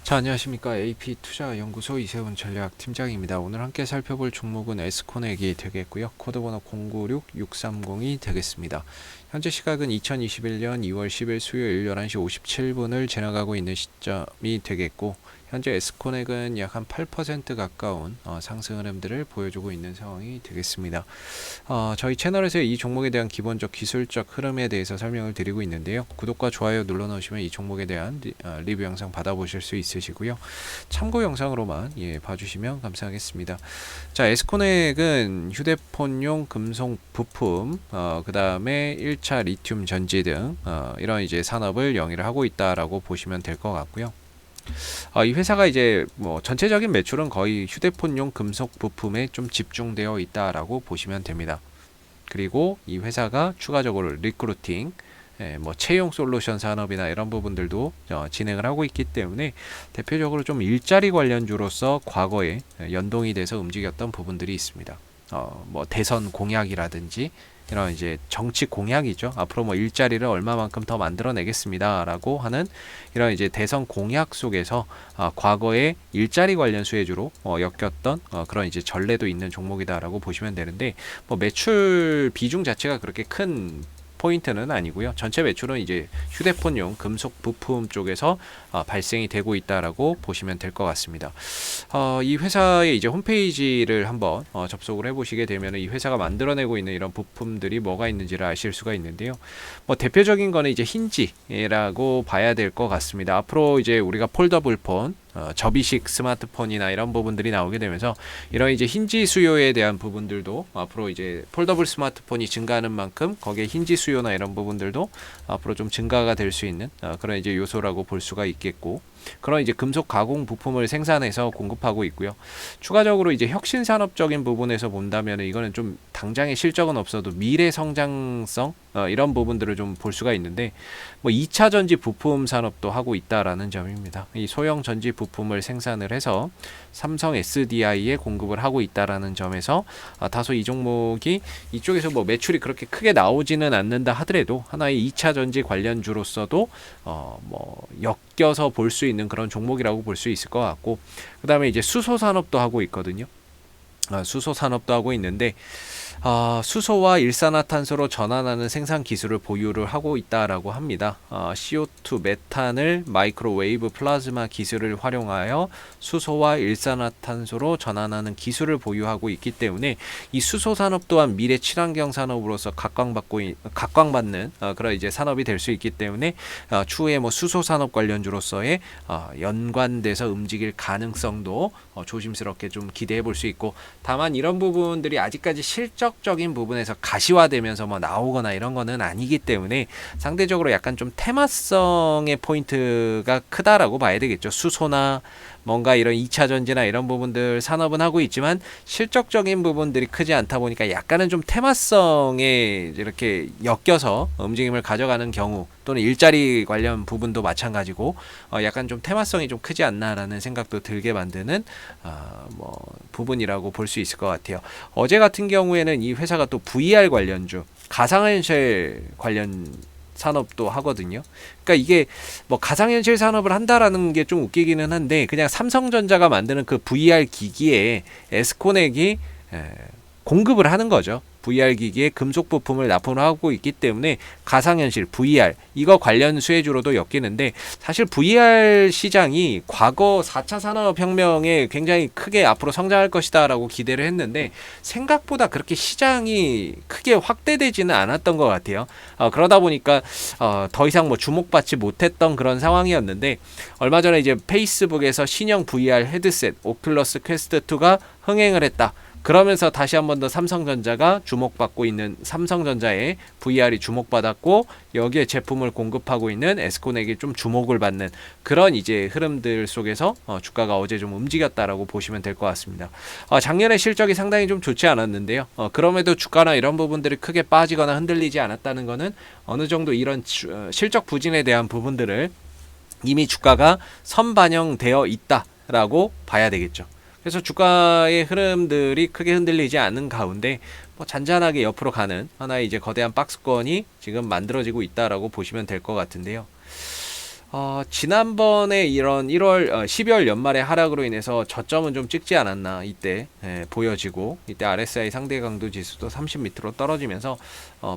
자, 안녕하십니까. AP투자연구소 이세훈 전략팀장입니다. 오늘 함께 살펴볼 종목은 에스코넥이 되겠고요. 코드번호 096630이 되겠습니다. 현재 시각은 2021년 2월 10일 수요일 11시 57분을 지나가고 있는 시점이 되겠고, 현재 에스코넥은 약 한 8% 가까운 상승 흐름들을 보여주고 있는 상황이 되겠습니다. 저희 채널에서 이 종목에 대한 기본적 기술적 흐름에 대해서 설명을 드리고 있는데요. 구독과 좋아요 눌러 놓으시면 이 종목에 대한 리뷰 영상 받아보실 수 있으시고요. 참고 영상으로만 봐주시면 감사하겠습니다. 자, 에스코넥은 휴대폰용 금속 부품, 그 다음에 1차 리튬 전지 등 이런 이제 산업을 영위를 하고 있다라고 보시면 될 것 같고요. 이 회사가 이제 뭐 전체적인 매출은 거의 휴대폰용 금속 부품에 좀 집중되어 있다라고 보시면 됩니다. 그리고 이 회사가 추가적으로 리크루팅, 뭐 채용 솔루션 산업이나 이런 부분들도 진행을 하고 있기 때문에 대표적으로 좀 일자리 관련주로서 과거에 연동이 돼서 움직였던 부분들이 있습니다. 뭐 대선 공약이라든지 이런 이제 정치 공약이죠. 앞으로 뭐 일자리를 얼마만큼 더 만들어내겠습니다라고 하는 이런 이제 대선 공약 속에서 과거에 일자리 관련 수혜주로 엮였던 그런 이제 전례도 있는 종목이다라고 보시면 되는데, 뭐 매출 비중 자체가 그렇게 큰 포인트는 아니고요. 전체 매출은 이제 휴대폰용 금속 부품 쪽에서 발생이 되고 있다라고 보시면 될 것 같습니다. 이 회사의 이제 홈페이지를 한번 접속을 해보시게 되면 이 회사가 만들어내고 있는 이런 부품들이 뭐가 있는지를 아실 수가 있는데요. 뭐 대표적인 거는 이제 힌지라고 봐야 될 것 같습니다. 앞으로 이제 우리가 폴더블 폰, 접이식 스마트폰이나 이런 부분들이 나오게 되면서 이런 이제 힌지 수요에 대한 부분들도 앞으로 이제 폴더블 스마트폰이 증가하는 만큼 거기에 힌지 수요나 이런 부분들도 앞으로 좀 증가가 될 수 있는 그런 이제 요소라고 볼 수가 있겠고, 그런 이제 금속 가공 부품을 생산해서 공급하고 있고요. 추가적으로 이제 혁신 산업적인 부분에서 본다면 이거는 좀 당장의 실적은 없어도 미래 성장성 이런 부분들을 좀 볼 수가 있는데, 뭐 2차 전지 부품 산업도 하고 있다라는 점입니다. 이 소형 전지 부품을 생산을 해서 삼성 SDI에 공급을 하고 있다라는 점에서 다소 이 종목이 이쪽에서 뭐 매출이 그렇게 크게 나오지는 않는다 하더라도 하나의 2차 전지 관련주로서도 뭐 엮여서 볼 수 있는 그런 종목이라고 볼 수 있을 것 같고, 그 다음에 이제 수소 산업도 하고 있거든요. 수소 산업도 하고 있는데, 수소와 일산화탄소로 전환하는 생산 기술을 보유를 하고 있다라고 합니다. CO2 메탄을 마이크로웨이브 플라즈마 기술을 활용하여 수소와 일산화탄소로 전환하는 기술을 보유하고 있기 때문에 이 수소 산업 또한 미래 친환경 산업으로서 각광받는 그런 이제 산업이 될 수 있기 때문에 추후에 뭐 수소 산업 관련주로서의 연관돼서 움직일 가능성도 조심스럽게 좀 기대해 볼 수 있고, 다만 이런 부분들이 아직까지 실적적인 부분에서 가시화되면서 뭐 나오거나 이런 거는 아니기 때문에 상대적으로 약간 좀 테마성의 포인트가 크다라고 봐야 되겠죠. 수소나 뭔가 이런 2차 전지나 이런 부분들 산업은 하고 있지만 실적적인 부분들이 크지 않다 보니까 약간은 좀 테마성에 이렇게 엮여서 움직임을 가져가는 경우, 또는 일자리 관련 부분도 마찬가지고 약간 좀 테마성이 좀 크지 않나라는 생각도 들게 만드는 뭐 부분이라고 볼 수 있을 것 같아요. 어제 같은 경우에는 이 회사가 또 VR 관련주, 가상현실 관련 산업도 하거든요. 그러니까 이게 뭐 가상현실 산업을 한다라는 게 좀 웃기기는 한데, 그냥 삼성전자가 만드는 그 VR 기기에 에스코넥이 공급을 하는 거죠. VR 기기에 금속 부품을 납품을 하고 있기 때문에 가상현실 VR 이거 관련 수혜주로도 엮이는데, 사실 VR 시장이 과거 4차 산업혁명에 굉장히 크게 앞으로 성장할 것이다 라고 기대를 했는데 생각보다 그렇게 시장이 크게 확대되지는 않았던 것 같아요. 그러다 보니까 더 이상 뭐 주목받지 못했던 그런 상황이었는데, 얼마 전에 이제 페이스북에서 신형 VR 헤드셋 오큘러스 퀘스트 2가 흥행을 했다. 그러면서 다시 한 번 더 삼성전자가 주목받고 있는, 삼성전자의 VR이 주목받았고 여기에 제품을 공급하고 있는 에스코넥이 좀 주목을 받는 그런 이제 흐름들 속에서 주가가 어제 좀 움직였다라고 보시면 될 것 같습니다. 작년에 실적이 상당히 좀 좋지 않았는데요. 그럼에도 주가나 이런 부분들이 크게 빠지거나 흔들리지 않았다는 것은 어느 정도 이런 실적 부진에 대한 부분들을 이미 주가가 선반영되어 있다라고 봐야 되겠죠. 그래서 주가의 흐름들이 크게 흔들리지 않는 가운데 뭐 잔잔하게 옆으로 가는 하나의 이제 거대한 박스권이 지금 만들어지고 있다라고 보시면 될 것 같은데요. 지난번에 이런 12월 연말에 하락으로 인해서 저점은 좀 찍지 않았나 이때 보여지고, 이때 RSI 상대 강도 지수도 30 밑으로 떨어지면서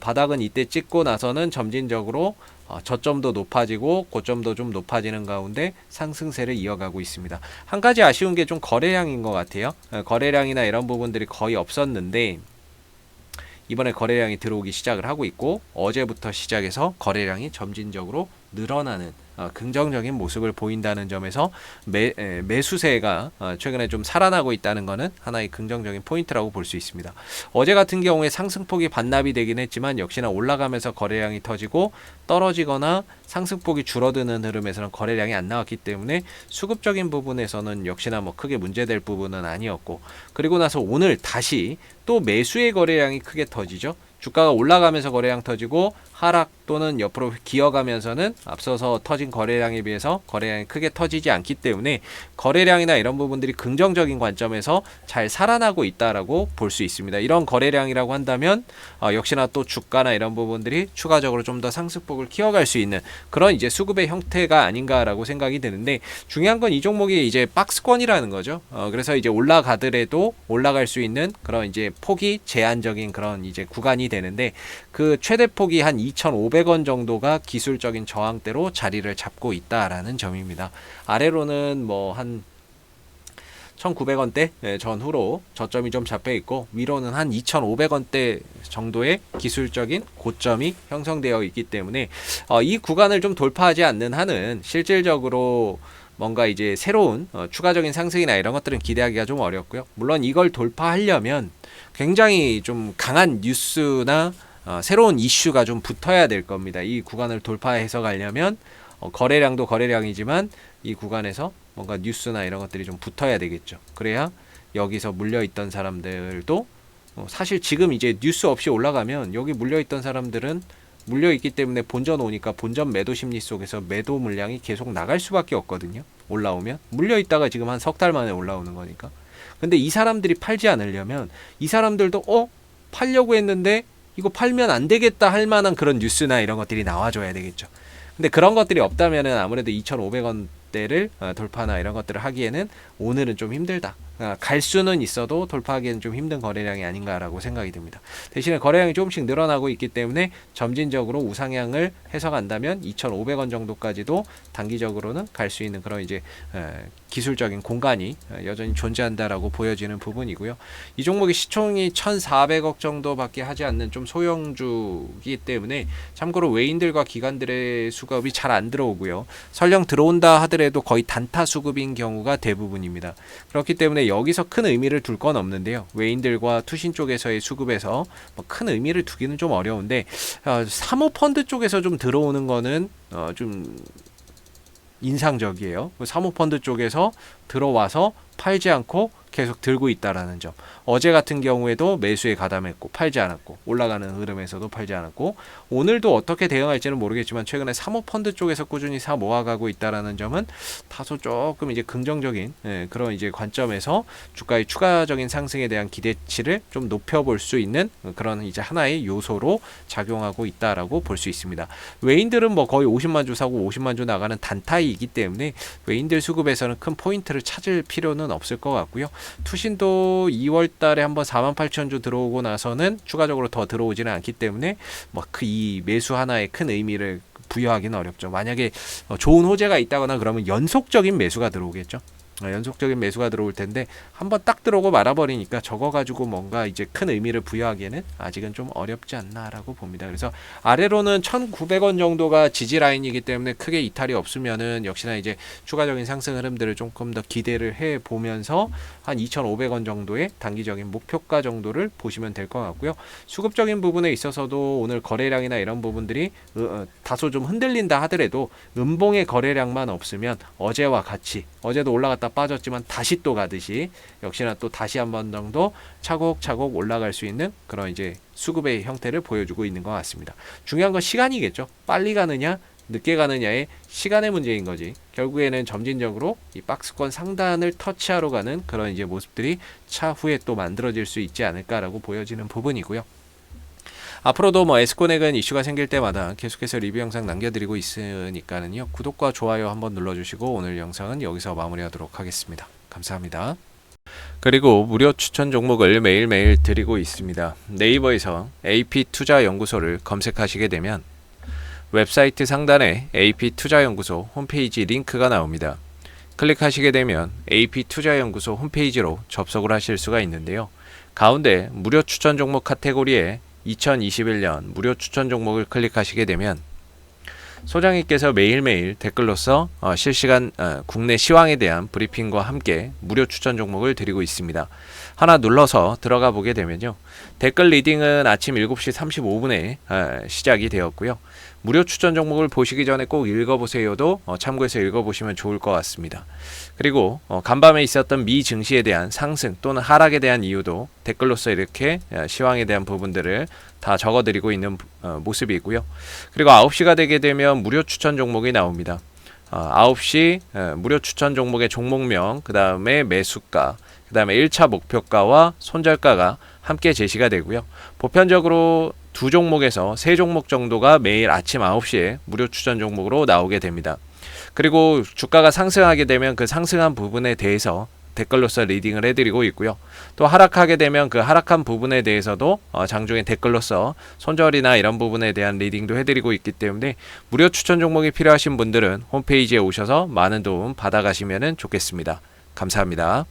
바닥은 이때 찍고 나서는 점진적으로 저점도 높아지고 고점도 좀 높아지는 가운데 상승세를 이어가고 있습니다. 한 가지 아쉬운 게 좀 거래량인 것 같아요. 거래량이나 이런 부분들이 거의 없었는데 이번에 거래량이 들어오기 시작을 하고 있고, 어제부터 시작해서 거래량이 점진적으로 늘어나는 긍정적인 모습을 보인다는 점에서 매수세가 최근에 좀 살아나고 있다는 것은 하나의 긍정적인 포인트라고 볼 수 있습니다. 어제 같은 경우에 상승폭이 반납이 되긴 했지만 역시나 올라가면서 거래량이 터지고 떨어지거나 상승폭이 줄어드는 흐름에서는 거래량이 안 나왔기 때문에 수급적인 부분에서는 역시나 뭐 크게 문제될 부분은 아니었고, 그리고 나서 오늘 다시 또 매수의 거래량이 크게 터지죠. 주가가 올라가면서 거래량 터지고 하락 또는 옆으로 기어가면서는 앞서서 터진 거래량에 비해서 거래량이 크게 터지지 않기 때문에 거래량이나 이런 부분들이 긍정적인 관점에서 잘 살아나고 있다라고 볼 수 있습니다. 이런 거래량이라고 한다면 역시나 또 주가나 이런 부분들이 추가적으로 좀 더 상승폭을 키워갈 수 있는 그런 이제 수급의 형태가 아닌가라고 생각이 드는데, 중요한 건 이 종목이 이제 박스권이라는 거죠. 그래서 이제 올라가더라도 올라갈 수 있는 그런 이제 폭이 제한적인 그런 이제 구간이 되는데, 그 최대 폭이 한 2,500원 정도가 기술적인 저항대로 자리를 잡고 있다라는 점입니다. 아래로는 뭐 한 1,900원대 전후로 저점이 좀 잡혀 있고, 위로는 한 2,500원대 정도의 기술적인 고점이 형성되어 있기 때문에 이 구간을 좀 돌파하지 않는 한은 실질적으로 뭔가 이제 새로운 추가적인 상승이나 이런 것들은 기대하기가 좀 어렵고요. 물론 이걸 돌파하려면 굉장히 좀 강한 뉴스나 새로운 이슈가 좀 붙어야 될 겁니다. 이 구간을 돌파해서 가려면 거래량도 거래량이지만 이 구간에서 뭔가 뉴스나 이런 것들이 좀 붙어야 되겠죠. 그래야 여기서 물려있던 사람들도 사실 지금 이제 뉴스 없이 올라가면 여기 물려있던 사람들은 물려있기 때문에 본전 오니까 본전 매도 심리 속에서 매도 물량이 계속 나갈 수밖에 없거든요. 올라오면 물려있다가 지금 한 석 달 만에 올라오는 거니까. 근데 이 사람들이 팔지 않으려면 이 사람들도 팔려고 했는데 이거 팔면 안 되겠다 할 만한 그런 뉴스나 이런 것들이 나와줘야 되겠죠. 근데 그런 것들이 없다면은 아무래도 2,500원대를 돌파나 이런 것들을 하기에는 오늘은 좀 힘들다. 갈 수는 있어도 돌파하기에는 좀 힘든 거래량이 아닌가라고 생각이 듭니다. 대신에 거래량이 조금씩 늘어나고 있기 때문에 점진적으로 우상향을 해석한다면 2,500원 정도까지도 단기적으로는 갈 수 있는 그런 이제 기술적인 공간이 여전히 존재한다라고 보여지는 부분이고요. 이 종목의 시총이 1,400억 정도밖에 하지 않는 좀 소형주이기 때문에 참고로 외인들과 기관들의 수급이 잘 안 들어오고요. 설령 들어온다 하더라도 거의 단타 수급인 경우가 대부분입니다. 그렇기 때문에 여기서 큰 의미를 둘 건 없는데요. 외인들과 투신 쪽에서의 수급에서 큰 의미를 두기는 좀 어려운데 사모펀드 쪽에서 좀 들어오는 거는 좀 인상적이에요. 사모펀드 쪽에서 들어와서 팔지 않고 계속 들고 있다라는 점. 어제 같은 경우에도 매수에 가담했고 팔지 않았고, 올라가는 흐름에서도 팔지 않았고, 오늘도 어떻게 대응할지는 모르겠지만 최근에 사모펀드 쪽에서 꾸준히 사 모아가고 있다라는 점은 다소 조금 이제 긍정적인 그런 이제 관점에서 주가의 추가적인 상승에 대한 기대치를 좀 높여볼 수 있는 그런 이제 하나의 요소로 작용하고 있다라고 볼 수 있습니다. 외인들은 뭐 거의 50만 주 사고 50만 주 나가는 단타이기 때문에 외인들 수급에서는 큰 포인트를 찾을 필요는 없을 것 같고요. 투신도 2월 달에 한번 48,000주 들어오고 나서는 추가적으로 더 들어오지는 않기 때문에 뭐 이 매수 하나에 큰 의미를 부여하기는 어렵죠. 만약에 좋은 호재가 있다거나 그러면 연속적인 매수가 들어오겠죠. 연속적인 매수가 들어올 텐데 한번 딱 들어오고 말아버리니까 저거 가지고 뭔가 이제 큰 의미를 부여하기에는 아직은 좀 어렵지 않나라고 봅니다. 그래서 아래로는 1,900원 정도가 지지 라인이기 때문에 크게 이탈이 없으면은 역시나 이제 추가적인 상승 흐름들을 조금 더 기대를 해 보면서 한 2,500원 정도의 단기적인 목표가 정도를 보시면 될 것 같고요. 수급적인 부분에 있어서도 오늘 거래량이나 이런 부분들이 다소 좀 흔들린다 하더라도 음봉의 거래량만 없으면 어제와 같이, 어제도 올라갔다 빠졌지만 다시 또 가듯이 역시나 또 다시 한 번 정도 차곡차곡 올라갈 수 있는 그런 이제 수급의 형태를 보여주고 있는 것 같습니다. 중요한 건 시간이겠죠. 빨리 가느냐 늦게 가느냐의 시간의 문제인 거지. 결국에는 점진적으로 이 박스권 상단을 터치하러 가는 그런 이제 모습들이 차후에 또 만들어질 수 있지 않을까라고 보여지는 부분이고요. 앞으로도 뭐 에스코넥은 이슈가 생길 때마다 계속해서 리뷰 영상 남겨드리고 있으니까는요. 구독과 좋아요 한번 눌러주시고 오늘 영상은 여기서 마무리하도록 하겠습니다. 감사합니다. 그리고 무료 추천 종목을 매일매일 드리고 있습니다. 네이버에서 AP투자연구소를 검색하시게 되면 웹사이트 상단에 AP투자연구소 홈페이지 링크가 나옵니다. 클릭하시게 되면 AP투자연구소 홈페이지로 접속을 하실 수가 있는데요. 가운데 무료 추천 종목 카테고리에 2021년 무료 추천 종목을 클릭하시게 되면 소장님께서 매일매일 댓글로서 실시간 국내 시황에 대한 브리핑과 함께 무료 추천 종목을 드리고 있습니다. 하나 눌러서 들어가 보게 되면요. 댓글 리딩은 아침 7시 35분에 시작이 되었고요. 무료 추천 종목을 보시기 전에 꼭 읽어보세요도 참고해서 읽어보시면 좋을 것 같습니다. 그리고 간밤에 있었던 미 증시에 대한 상승 또는 하락에 대한 이유도 댓글로서 이렇게 시황에 대한 부분들을 다 적어드리고 있는 모습이고요. 그리고 9시가 되게 되면 무료 추천 종목이 나옵니다. 9시 무료 추천 종목의 종목명, 그 다음에 매수가, 그 다음에 1차 목표가와 손절가가 함께 제시가 되고요. 보편적으로 두 종목에서 세 종목 정도가 매일 아침 9시에 무료 추천 종목으로 나오게 됩니다. 그리고 주가가 상승하게 되면 그 상승한 부분에 대해서 댓글로서 리딩을 해드리고 있고요. 또 하락하게 되면 그 하락한 부분에 대해서도 장중에 댓글로서 손절이나 이런 부분에 대한 리딩도 해드리고 있기 때문에 무료 추천 종목이 필요하신 분들은 홈페이지에 오셔서 많은 도움 받아가시면 좋겠습니다. 감사합니다.